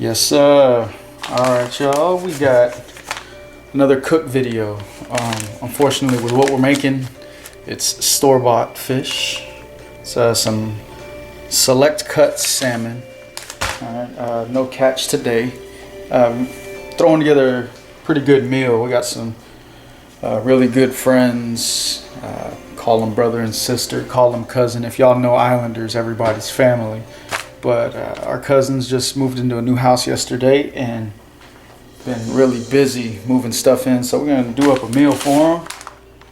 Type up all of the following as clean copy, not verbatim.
Yes, sir. Alright, y'all. We got another cook video. Unfortunately, with what we're making, it's store-bought fish. It's some select cut salmon. Alright, no catch today. Throwing together a pretty good meal. We got some really good friends. Call them brother and sister, call them cousin. If y'all know Islanders, everybody's family. But our cousins just moved into a new house yesterday and been really busy moving stuff in. So we're going to do up a meal for them.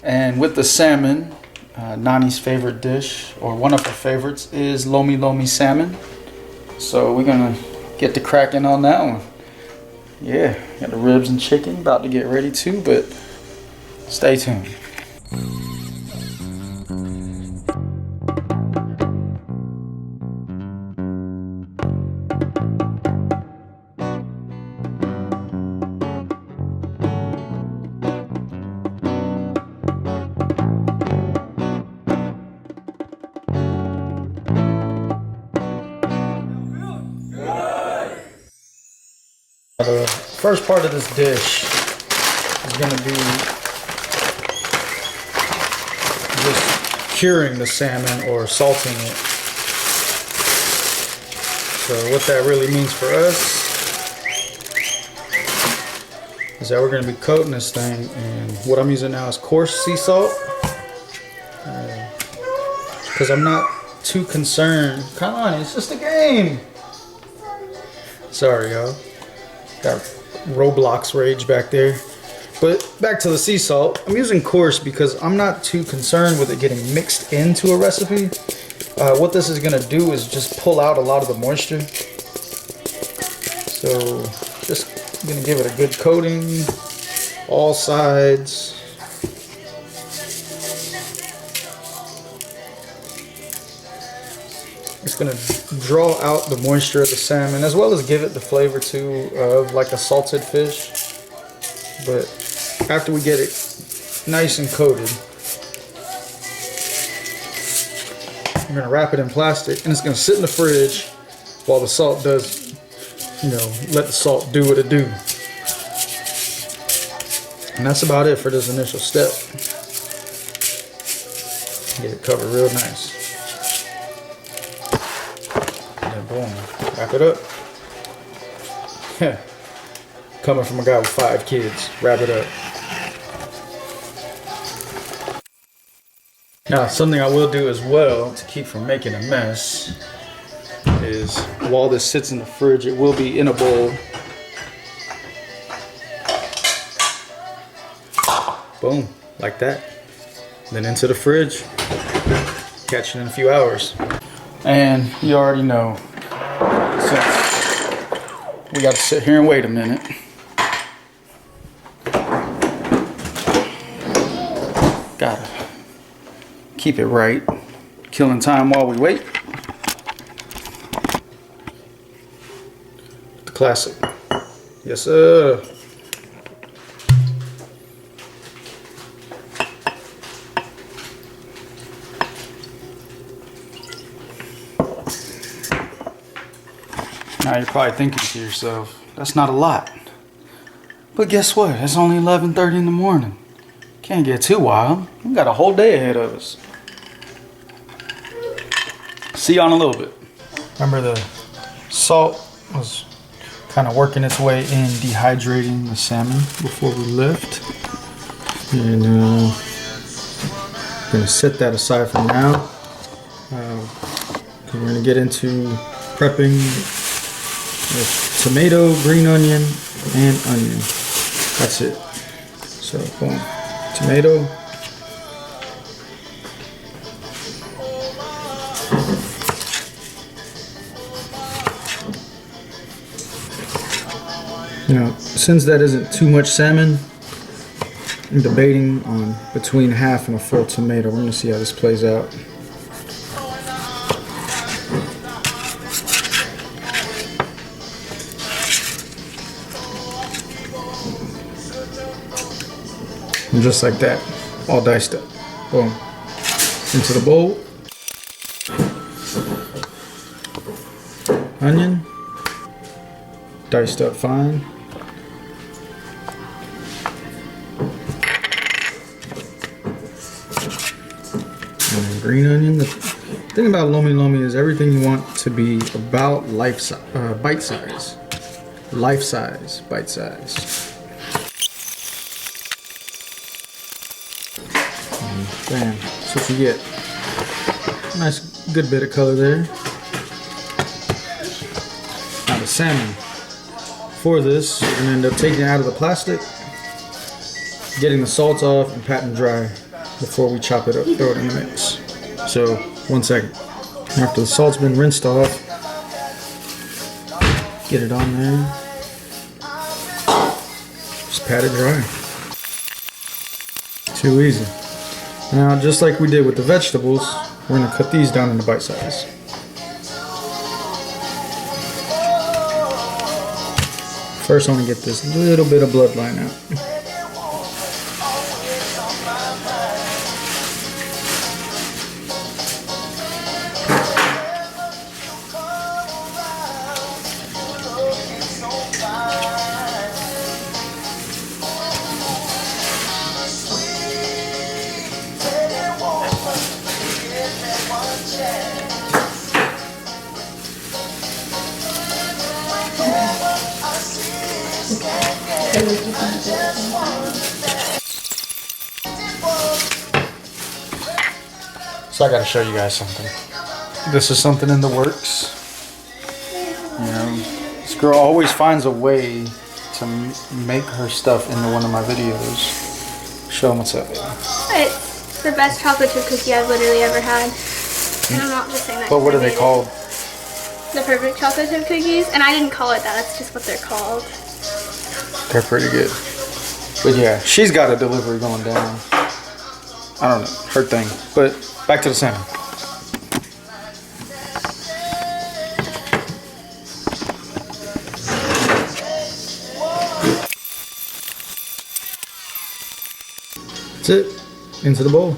And with the salmon, Nani's favorite dish, or one of her favorites, is Lomi Lomi Salmon. So we're going to get to cracking on that one. Yeah, got the ribs and chicken about to get ready too, but stay tuned. The first part of this dish is going to be just curing the salmon or salting it. So what that really means for us is that we're going to be coating this thing, and what I'm using now is coarse sea salt, because I'm not too concerned. Come on, it's just a game. Sorry, y'all. Got Roblox rage back there. But back to the sea salt. I'm using coarse because I'm not too concerned with it getting mixed into a recipe. What this is going to do is just pull out a lot of the moisture. So just going to give it a good coating, all sides. It's going to draw out the moisture of the salmon, as well as give it the flavor too of like a salted fish. But after we get it nice and coated, we're going to wrap it in plastic, and it's going to sit in the fridge while the salt does, let the salt do what it do. And that's about it for this initial step. Get it covered real nice. Boom. Wrap it up. Coming from a guy with 5 kids. Wrap it up. Now, something I will do as well to keep from making a mess is, while this sits in the fridge, it will be in a bowl. Boom. Like that. Then into the fridge. Catch it in a few hours. And you already know, we got to sit here and wait a minute. Gotta keep it right. Killing time while we wait. The classic. Yes, sir. Now you're probably thinking to yourself, that's not a lot. But guess what? It's only 11:30 in the morning. Can't get too wild. We got a whole day ahead of us. See you in a little bit. Remember, the salt was kind of working its way in, dehydrating the salmon before we left. And I'm going to set that aside for now. We're going to get into prepping with tomato, green onion, and onion. That's it. So, boom. Tomato. Now, since that isn't too much salmon, I'm debating on between half and a full tomato. We're going to see how this plays out. And just like that, all diced up. Boom. Into the bowl. Onion. diced up fine. And green onion. The thing about Lomi Lomi is everything you want to be about bite size. Life size, bite size. And bam, that's what you get. Nice, good bit of color there. Now the salmon. For this, you're gonna end up taking it out of the plastic, getting the salt off, and patting dry before we chop it up, throw it in the mix. So, 1 second. After the salt's been rinsed off, get it on there. Just pat it dry. Too easy. Now, just like we did with the vegetables, we're gonna cut these down into bite size. First, I want to get this little bit of bloodline out. So I gotta show you guys something. This is something in the works. You know, this girl always finds a way to make her stuff into one of my videos. Show them what's up. It's the best chocolate chip cookie I've literally ever had. And I'm not just saying that. But what are they called? The perfect chocolate chip cookies. And I didn't call it that, that's just what they're called. They're pretty good. But yeah, she's got a delivery going down. I don't know, her thing. But back to the salmon. That's it. Into the bowl.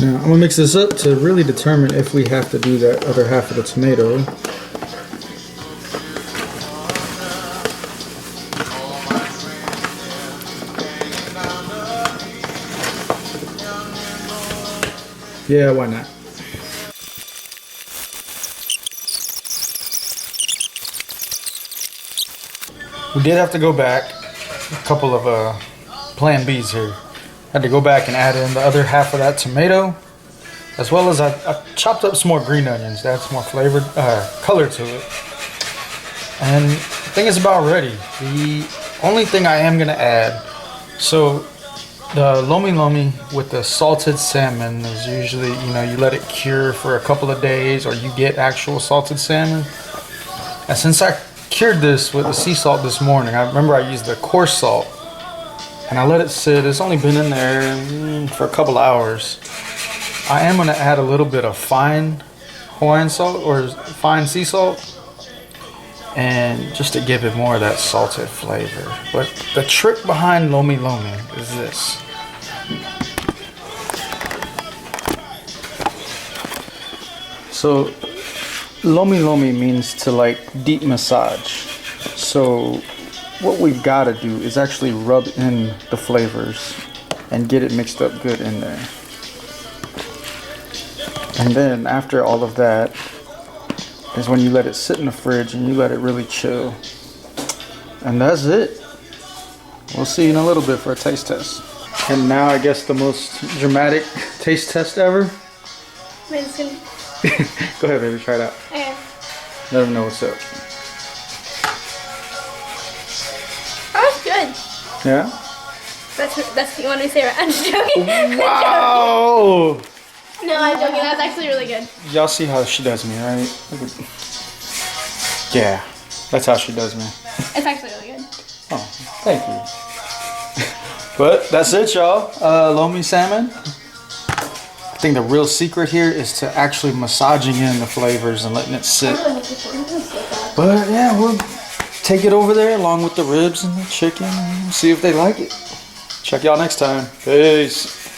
Now, I'm gonna mix this up to really determine if we have to do that other half of the tomato. Yeah, why not? We did have to go back a couple of plan B's here. Had to go back and add in the other half of that tomato, as well as I chopped up some more green onions. That's more flavored color to it. And I think it's about ready. The only thing I am gonna add, so the Lomi Lomi with the salted salmon is usually, you know, you let it cure for a couple of days or you get actual salted salmon. And since I cured this with the sea salt this morning, I remember I used the coarse salt and I let it sit. It's only been in there for a couple of hours. I am gonna add a little bit of fine Hawaiian salt or fine sea salt, and just to give it more of that salted flavor. But the trick behind Lomi Lomi is this. So Lomi Lomi means to like deep massage. So what we've got to do is actually rub in the flavors and get it mixed up good in there. And then after all of that is when you let it sit in the fridge and you let it really chill. And that's it. We'll see in a little bit for a taste test. And now I guess the most dramatic taste test ever. Wait, it's gonna... Go ahead, baby, try it out. Okay. Let them know what's up. That was good. Yeah? That's what you want me to say, right? I'm just joking. Wow! No, I'm joking. That's actually really good. Y'all see how she does me, right? Yeah, that's how she does me. It's actually really good. Oh, thank you. But that's it, y'all. Lomi salmon. think the real secret here is to actually massaging in the flavors and letting it sit. But yeah, we'll take it over there along with the ribs and the chicken and see if they like it. Check y'all next time. Peace.